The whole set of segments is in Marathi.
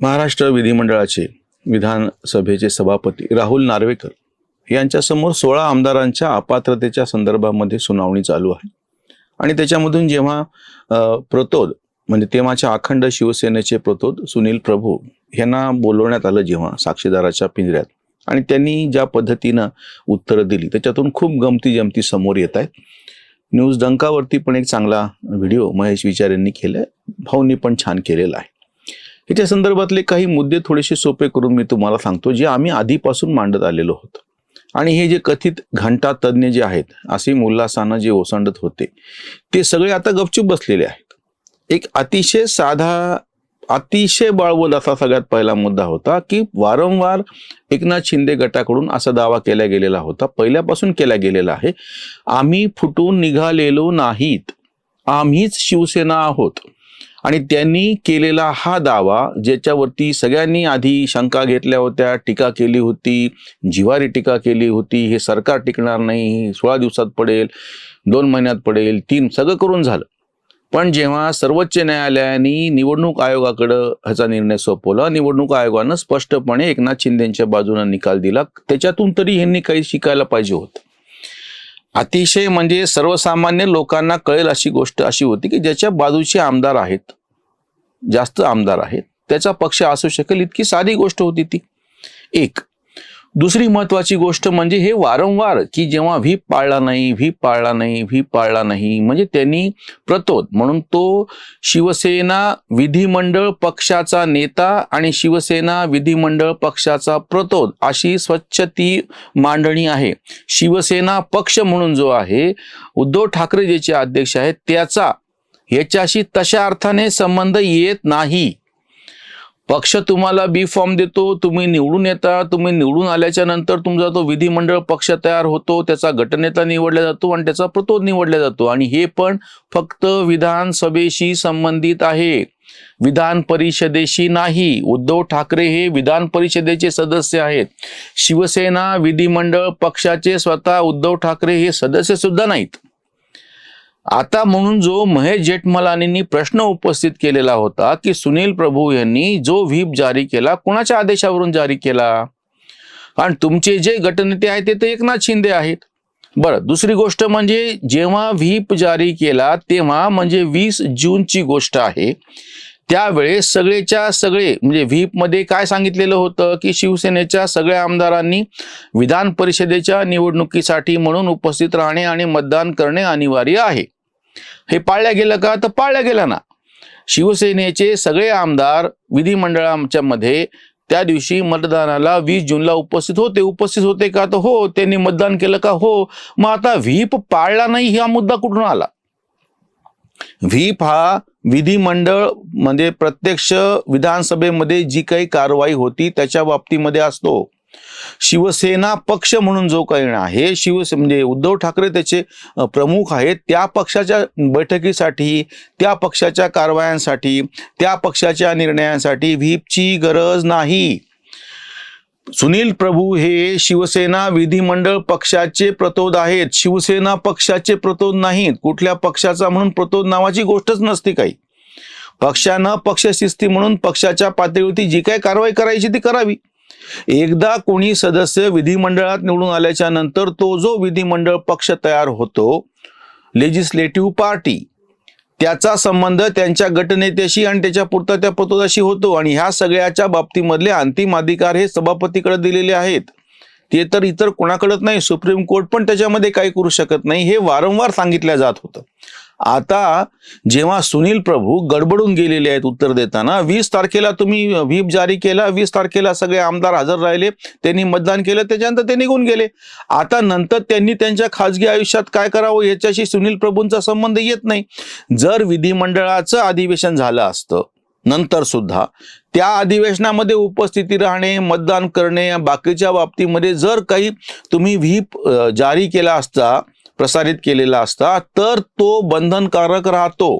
महाराष्ट्र विधिमंडळाचे विधानसभेचे सभापती राहुल नार्वेकर यांच्यासमोर 16 आमदारांच्या अपात्रतेच्या संदर्भामध्ये सुनावणी चालू आहे आणि त्याच्यामधून जेव्हा प्रतोद म्हणजे तेव्हाच्या अखंड शिवसेनेचे प्रतोद सुनील प्रभू यांना बोलवण्यात आलं जेव्हा साक्षीदाराच्या पिंजऱ्यात आणि त्यांनी ज्या पद्धतीनं उत्तरं दिली त्याच्यातून खूप गमती जमती समोर येत आहेत. न्यूज डंकावरती पण एक चांगला व्हिडिओ महेश विचार यांनी केलाय, भाऊंनी पण छान केलेला आहे. ह्याच्या संदर्भातले काही मुद्दे थोडेसे सोपे करून मी तुम्हाला सांगतो जे आम्ही आधीपासून मांडत आलेलो होतो. आणि हे जे कथित घंटा तज्ज्ञ जे आहेत असीम उल्हासानं जे ओसंडत होते ते सगळे आता गपचूप बसलेले आहेत. एक अतिशय साधा अतिशय बळवद असा सगळ्यात पहिला मुद्दा होता की वारंवार एकनाथ शिंदे गटाकडून असा दावा केला गेलेला होता, पहिल्यापासून केला गेलेला आहे, आम्ही फुटून निघालेलो नाहीत, आम्हीच शिवसेना आहोत. आणि त्यांनी केलेला हा दावा ज्याच्यावरती सगळ्यांनी आधी शंका घेतल्या होत्या, टीका केली होती, जिव्हारी टीका केली होती, हे सरकार टिकणार नाही, 16 दिवसात पडेल, 2 महिन्यात पडेल, 3 सगळं करून झालं. पण जेव्हा सर्वोच्च न्यायालयाने निवडणूक आयोगाकडे ह्याचा निर्णय सोपवला, निवडणूक आयोगानं स्पष्टपणे एकनाथ शिंदेच्या बाजूने निकाल दिला, त्याच्यातून तरी यांनी काही शिकायला पाहिजे होतं. अतिशय म्हणजे सर्वसामान्य लोकांना कळेल अशी गोष्ट अशी होती की ज्याच्या बाजूचे आमदार आहेत, जास्त आमदार आहेत, त्याचा पक्ष असू शकेल इतकी साधी गोष्ट होती ती एक. दुसरी महत्वाची गोष्ट म्हणजे हे वारंवार की जेव्हा व्हीप पाळला नाही म्हणजे त्यांनी प्रतोद म्हणून तो शिवसेना विधिमंडळ पक्षाचा नेता आणि शिवसेना विधिमंडळ पक्षाचा प्रतोद अशी स्वच्छ ती मांडणी आहे. शिवसेना पक्ष म्हणून जो आहे उद्धव ठाकरे ज्याचे अध्यक्ष आहेत त्याचा ह्याच्याशी तशा अर्थाने संबंध येत नाही. पक्ष तुम्हाला बी फॉर्म देतो, तुम्ही निवडून येता, तुम्ही निवडून आल्याच्या नंतर तुमचा तो विधिमंडळ पक्ष तयार होतो, त्याचा गटनेता निवडला जातो आणि त्याचा प्रतोद निवडला जातो आणि हे पण फक्त विधानसभेशी संबंधित आहे, विधान परिषदेशी नाही. उद्धव ठाकरे हे विधान परिषदेचे सदस्य आहेत. शिवसेना विधिमंडळ पक्षाचे स्वतः उद्धव ठाकरे हे सदस्य सुद्धा नाहीत. आता म्हणून जो महेश जेठमलानींनी प्रश्न उपस्थित केलेला होता की सुनील प्रभू यांनी जो व्हीप जारी केला कोणाच्या आदेशावरून जारी केला, कारण तुमचे जे गटनेते आहेत ते तर एकनाथ शिंदे आहेत. बरं, दुसरी गोष्ट म्हणजे जेव्हा व्हीप जारी केला तेव्हा म्हणजे 20 जूनची गोष्ट आहे, त्यावेळेस सगळेच्या सगळे म्हणजे व्हीप मध्ये काय सांगितलेलं होतं की शिवसेनेच्या सगळ्या आमदारांनी विधान परिषदेच्या निवडणुकीसाठी म्हणून उपस्थित राहणे आणि मतदान करणे अनिवार्य आहे. हे पाळल्या गेलं का? तर पाळल्या गेलं ना. शिवसेनेचे सगळे आमदार विधिमंडळाच्या मध्ये त्या दिवशी मतदानाला 20 जूनला उपस्थित होते का? तर हो. त्यांनी मतदान केलं का? हो. मग आता व्हीप पाळला नाही हा मुद्दा कुठून आला? व्हीप हा विधिमंडळ म्हणजे प्रत्यक्ष विधानसभेमध्ये जी काही कारवाई होती त्याच्या बाबतीमध्ये असतो. शिवसेना पक्ष म्हणून जो काही आहे म्हणजे उद्धव ठाकरे त्याचे प्रमुख आहेत, त्या पक्षाच्या बैठकीसाठी, त्या पक्षाच्या कारवायांसाठी, त्या पक्षाच्या निर्णयांसाठी व्हीपची गरज नाही. सुनील प्रभू हे शिवसेना विधिमंडळ पक्षाचे प्रतोद आहेत, शिवसेना पक्षाचे प्रतोद नाहीत. कुठल्या पक्षाचा म्हणून प्रतोद नावाची गोष्टच नसते काही. पक्षानं पक्षशिस्ती म्हणून पक्षाच्या पातळीवरती जी काही कारवाई करायची ती करावी. एकदा कोणी सदस्य विधिमंडळात निवडून आल्याच्या नंतर तो जो विधिमंडळ पक्ष तयार होतो, लेजिस्लेटिव्ह पार्टी, त्याचा संबंध त्यांच्या गटनेत्याशी आणि त्याच्या पुरता त्या प्रतोदाशी होतो आणि ह्या सगळ्याच्या बाबतीमधले अंतिम अधिकार हे सभापतीकडे दिलेले आहेत. ते तर इतर कोणाकडेच नाही. सुप्रीम कोर्ट पण त्याच्यामध्ये काही करू शकत नाही. हे वारंवार सांगितलं जात होतं. आता जेव्हा सुनील प्रभू गडबडून गेलेले आहेत उत्तर देताना, 20 तारखेला तुम्ही व्हीप जारी केला, 20 तारखेला सगळे आमदार हजर राहिले, त्यांनी मतदान केलं, त्याच्यानंतर ते निघून गेले. आता नंतर त्यांनी त्यांच्या खासगी आयुष्यात काय करावं याच्याशी सुनील प्रभूंचा संबंध येत नाही. जर विधिमंडळाचं अधिवेशन झालं असतं नंतर सुद्धा त्या अधिवेशनामध्ये उपस्थिती राहणे, मतदान करणे, बाकीच्या बाबतीमध्ये जर काही तुम्ही व्हीप जारी केला असता, प्रसारित केलेला असता, तर तो बंधनकारक राहतो.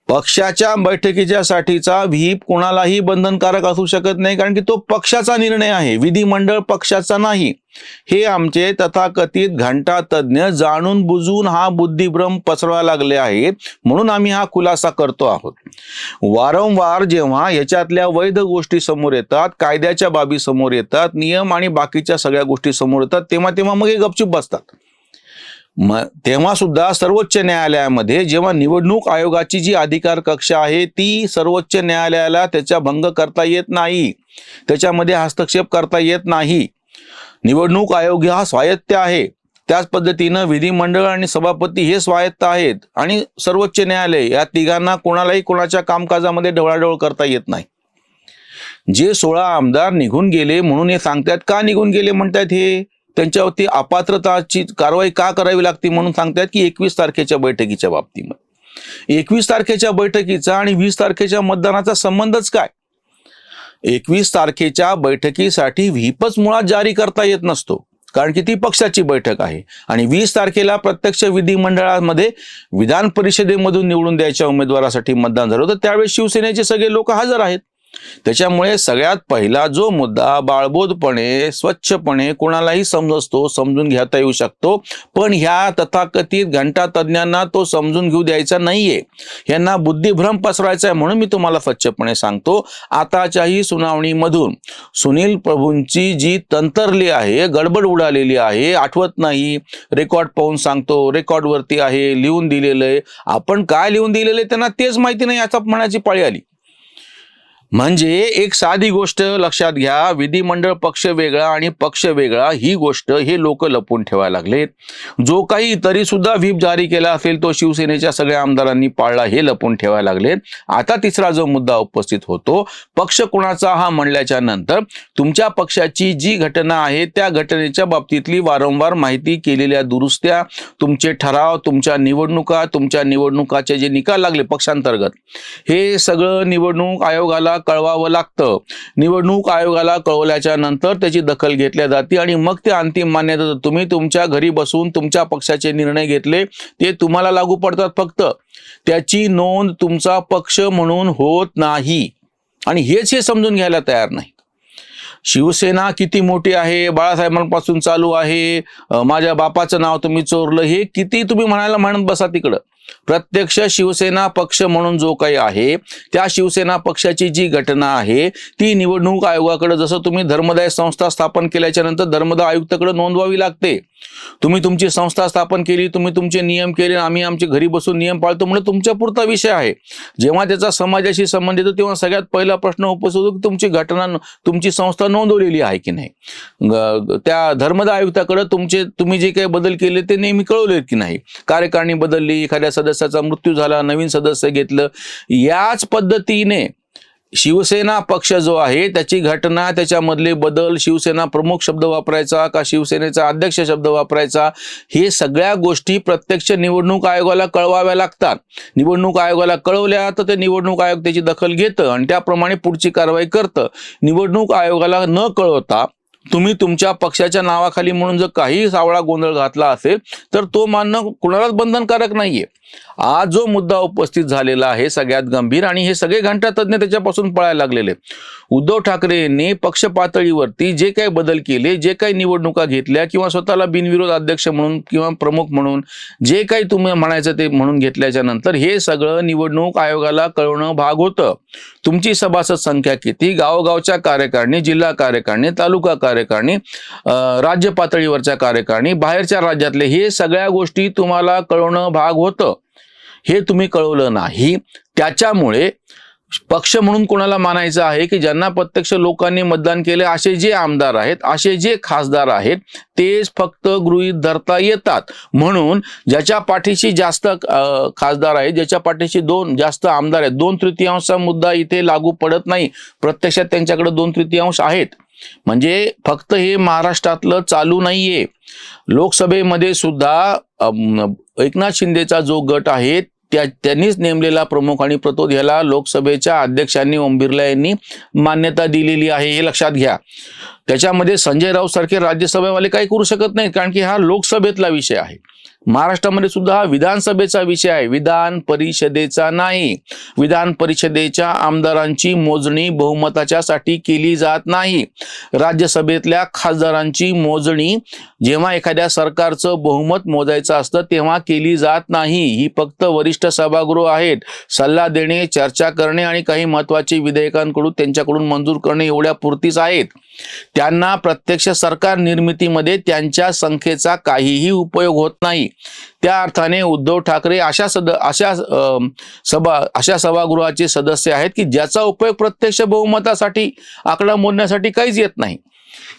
पक्षाच्या बैठकीच्या साठीचा व्हीप कोणालाही बंधनकारक असू शकत नाही, कारण की तो पक्षाचा निर्णय आहे, विधिमंडळ पक्षाचा नाही. हे आमचे तथाकथित घंटा तज्ज्ञ जाणून बुजून हा बुद्धिभ्रम पसरवायला लागले आहेत, म्हणून आम्ही हा खुलासा करतो आहोत. वारंवार जेव्हा याच्यातल्या वैध गोष्टी समोर येतात, कायद्याच्या बाबी समोर येतात, नियम आणि बाकीच्या सगळ्या गोष्टी समोर येतात, तेव्हा मग हे गपचूप बसतात. तेव्हा सुद्धा सर्वोच्च न्यायालयामध्ये जेव्हा निवडणूक आयोगाची जी अधिकार कक्ष आहे ती सर्वोच्च न्यायालयाला त्याचा भंग करता येत नाही, त्याच्यामध्ये हस्तक्षेप करता येत नाही. निवडणूक आयोग हा स्वायत्त आहे, त्याच पद्धतीनं विधिमंडळ आणि सभापती हे स्वायत्त आहेत, आणि सर्वोच्च न्यायालय या तिघांना कोणालाही कोणाच्या कामकाजामध्ये ढवळाढवळ करता येत नाही. जे 16 आमदार निघून गेले म्हणून हे सांगतात, का निघून गेले म्हणतात, हे त्यांच्यावरती अपात्रताची कारवाई का करावी लागते म्हणून सांगतात की 21 तारखेच्या बैठकीच्या बाबतीमध्ये. 21 तारखेच्या बैठकीचा आणि 20 तारखेच्या मतदानाचा संबंधच काय? 21 तारखेच्या बैठकीसाठी व्हीपच मुळात जारी करता येत नसतो, कारण की ती पक्षाची बैठक आहे, आणि 20 तारखेला प्रत्यक्ष विधिमंडळामध्ये विधान परिषदेमधून निवडून द्यायच्या उमेदवारासाठी मतदान झालं होतं, त्यावेळेस शिवसेनेचे सगळे लोक हजर आहेत. त्याच्यामुळे सगळ्यात पहिला जो मुद्दा बाळबोधपणे स्वच्छपणे कोणालाही समजतो, समजून घेता येऊ शकतो, पण ह्या तथाकथित घंटा तज्ज्ञांना तो समजून घेऊ द्यायचा नाहीये, यांना बुद्धिभ्रम पसरवायचा आहे. म्हणून मी तुम्हाला स्वच्छपणे सांगतो, आताच्याही सुनावणीमधून सुनील प्रभूंची जी तंत्रली आहे, गडबड उडालेली आहे, आठवत नाही, रेकॉर्ड पाहून सांगतो, रेकॉर्डवरती आहे, लिहून दिलेलं आहे, आपण काय लिहून दिलेलं आहे त्यांना तेच माहिती नाही, आता म्हणायची पाळी आली. म्हणजे एक साधी गोष्ट लक्षात घ्या, विधिमंडळ पक्ष वेगळा आणि पक्ष वेगळा ही गोष्ट हे लोक लपवून ठेवायला लागलेत. जो काही तरी सुद्धा व्हीप जारी केला असेल तो शिवसेनेच्या सगळ्या आमदारांनी पाळला, हे लपवून ठेवायला लागलेत. आता तिसरा जो मुद्दा उपस्थित होतो, पक्ष कोणाचा हा म्हणल्याच्या नंतर तुमच्या पक्षाची जी घटना आहे त्या घटनेच्या बाबतीतली वारंवार माहिती केलेल्या दुरुस्त्या, तुमचे ठराव, तुमच्या निवडणुकाचे जे निकाल लागले पक्षांतर्गत, हे सगळं निवडणूक आयोगाला कळवावं लागतं. निवडणूक आयोगाला कळवल्याच्या नंतर त्याची दखल घेतल्या जाते आणि मग ते अंतिम मान्यता. तुम्ही तुमच्या घरी बसून तुमच्या पक्षाचे निर्णय घेतले ते तुम्हाला लागू पडतात, फक्त त्याची नोंद तुमचा पक्ष म्हणून होत नाही, आणि हेच हे समजून घ्यायला तयार नाही. शिवसेना किती मोठी आहे, बाळासाहेबांपासून चालू आहे, माझ्या बापाचं नाव तुम्ही चोरलं, हे किती तुम्ही म्हणायला म्हणत बसा तिकडं. प्रत्यक्ष शिवसेना पक्ष म्हणून जो काही आहे त्या शिवसेना पक्षाची जी घटना आहे ती निवडणूक आयोगाकडे, जसं तुम्ही धर्मदाय संस्था स्थापन केल्याच्या नंतर धर्मदाय आयुक्ताकडे नोंदवावी लागते. तुम्ही तुमची संस्था स्थापन केली, तुम्ही तुमचे नियम केले, आम्ही आमच्या घरी बसून नियम पाळतो म्हणजे तुमच्या पुरता विषय आहे. जेव्हा त्याचा समाजाशी संबंध येतो तेव्हा सगळ्यात पहिला प्रश्न उपस्थित होतो की तुमची घटना, तुमची संस्था नोंदवलेली आहे की नाही, त्या धर्मदाय आयुक्ताकडे तुम्ही जे काही बदल केले ते नेहमी कळवले की नाही, कार्यकारिणी बदलली, एखाद्या सदस्याचा मृत्यू झाला, नवीन सदस्य घेतलं. याच पद्धतीने शिवसेना पक्ष जो आहे त्याची घटना, त्याच्यामधले बदल, शिवसेना प्रमुख शब्द वापरायचा का शिवसेनेचा अध्यक्ष शब्द वापरायचा, हे सगळ्या गोष्टी प्रत्यक्ष निवडणूक आयोगाला कळवाव्या लागतात. निवडणूक आयोगाला कळवल्या तर ते निवडणूक आयोग त्याची दखल घेतं आणि त्याप्रमाणे पुढची कारवाई करतं. निवडणूक आयोगाला न कळवता तुम्ही तुमच्या पक्षाच्या नावाखाली म्हणून जर काही सावळा गोंधळ घातला असेल तर तो मानणं कुणालाच बंधनकारक नाहीये. आज जो मुद्दा उपस्थित झालेला आहे सगळ्यात गंभीर, आणि हे सगळे घंटा तज्ज्ञ त्याच्यापासून पळायला लागलेले. उद्धव ठाकरे यांनी पक्ष पातळीवरती जे काही बदल केले, जे काही निवडणुका घेतल्या किंवा स्वतःला बिनविरोध अध्यक्ष म्हणून किंवा प्रमुख म्हणून जे काही तुम्ही म्हणायचं ते म्हणून घेतल्याच्या नंतर हे सगळं निवडणूक आयोगाला कळवणं भाग होतं. तुमची सभासद संख्या किती, गावोगावच्या कार्यकारिणी, जिल्हा कार्यकारिणी, तालुका कार्यकारिणी, राज्य पातळीवरच्या कार्यकारिणी, बाहेरच्या राज्यातले, हे सगळ्या गोष्टी तुम्हाला कळवणं भाग होतं. हे तुम्ही कळवलं नाही. त्याच्यामुळे पक्ष म्हणून कोणाला मानायचं आहे की ज्यांना प्रत्यक्ष लोकांनी मतदान केले असे जे आमदार आहेत, असे जे खासदार आहेत, तेच फक्त गृहीत धरता येतात. म्हणून ज्याच्या पाठीशी जास्त खासदार आहेत, ज्याच्या पाठीशी जास्त आमदार आहेत, 2/3 मुद्दा इथे लागू पडत नाही. प्रत्यक्षात त्यांच्याकडे 2/3 आहेत. म्हणजे फक्त हे महाराष्ट्रातलं चालू नाहीये. लोकसभेमध्ये सुद्धा एकनाथ शिंदेचा जो गट आहे त्यांनीच नेमलेला प्रमुख आणि प्रतोद ह्याला लोकसभेच्या अध्यक्षांनी ओम बिर्ला यांनी मान्यता दिलेली आहे, हे लक्षात घ्या. त्याच्यामध्ये संजय राऊत सारखे राज्यसभेवाले काही करू शकत नाहीत, कारण की हा लोकसभेतला विषय आहे. महाराष्ट्रामध्ये सुद्धा हा विधानसभेचा विषय आहे, विधान परिषदेचा नाही. विधान परिषदेच्या आमदारांची मोजणी बहुमताच्यासाठी केली जात नाही. राज्यसभेतल्या खासदारांची मोजणी जेव्हा एखाद्या सरकारचं बहुमत मोजायचं असतं तेव्हा केली जात नाही. ही फक्त वरिष्ठ सभागृह आहेत. सल्ला देणे, चर्चा करणे आणि काही महत्त्वाची विधेयकांकडून त्यांच्याकडून मंजूर करणे एवढ्या पुरतीच आहेत. त्यांना प्रत्यक्ष सरकार निर्मितीमध्ये त्यांच्या संख्येचा काहीही उपयोग होत नाही. त्या अर्थाने उद्धव ठाकरे अशा सभागृहाचे सदस्य आहेत की ज्याचा उपयोग प्रत्यक्ष बहुमतासाठी आकडा मोजण्यासाठी काहीच येत नाही.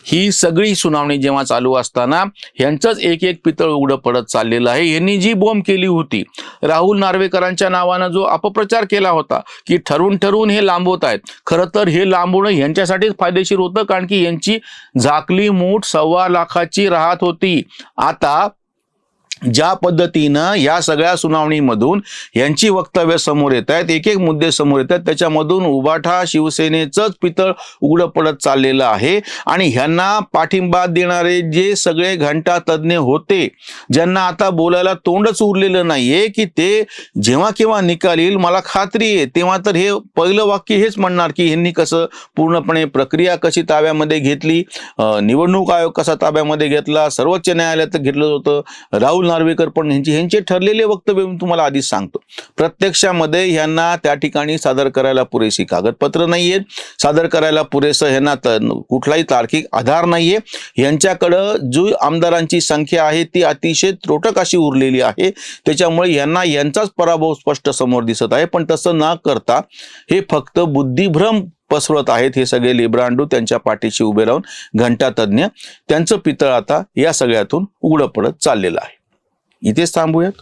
ही सगळी सुनावणी जेव्हा चालू असताना यांचंच एक एक पितळ उघडं पडत चाललेलं आहे. यांनी जी बॉम्ब केली होती, राहुल नार्वेकरांच्या नावानं जो अपप्रचार केला होता की ठरवून ठरवून हे लांबवत आहेत, खरं तर हे लांबवणं यांच्यासाठीच फायदेशीर होतं, कारण की यांची झाकली मूठ 1.25 लाखाची राहत होती. आता ज्या पद्धतीनं या सगळ्या सुनावणीमधून यांची वक्तव्य समोर येत आहेत, एक एक मुद्दे समोर येत आहेत, त्याच्यामधून उभाठा शिवसेनेचंच पितळ उघडं पडत चाललेलं आहे. आणि ह्यांना पाठिंबा देणारे जे सगळे घंटा तज्ज्ञ होते, ज्यांना आता बोलायला तोंडच उरलेलं नाहीये, की ते जेव्हा केव्हा निकाल येईल मला खात्री आहे तेव्हा तर हे पहिलं वाक्य हेच म्हणणार की ह्यांनी कसं पूर्णपणे प्रक्रिया कशी ताब्यामध्ये घेतली, निवडणूक आयोग कसा ताब्यामध्ये घेतला, सर्वोच्च न्यायालयात घेतलं होतं. राहुल नार्वेकर पण ह्यांचे ठरलेले वक्तव्य मी तुम्हाला आधीच सांगतो. प्रत्यक्षामध्ये ह्यांना त्या ठिकाणी सादर करायला पुरेशी कागदपत्र नाहीयेत, सादर करायला पुरेसं ह्यांना कुठलाही तार्किक आधार नाहीये. यांच्याकडं जो आमदारांची संख्या आहे ती अतिशय त्रोटक अशी उरलेली आहे. त्याच्यामुळे यांना यांचाच पराभव स्पष्ट समोर दिसत आहे. पण तसं न करता हे फक्त बुद्धिभ्रम पसरवत आहेत हे सगळे लेब्रांडू, त्यांच्या पाठीशी उभे राहून घंटा तज्ज्ञ. त्यांचं पितळ आता या सगळ्यातून उघडं पडत चाललेलं आहे. इथेच थांबूयात.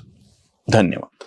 धन्यवाद.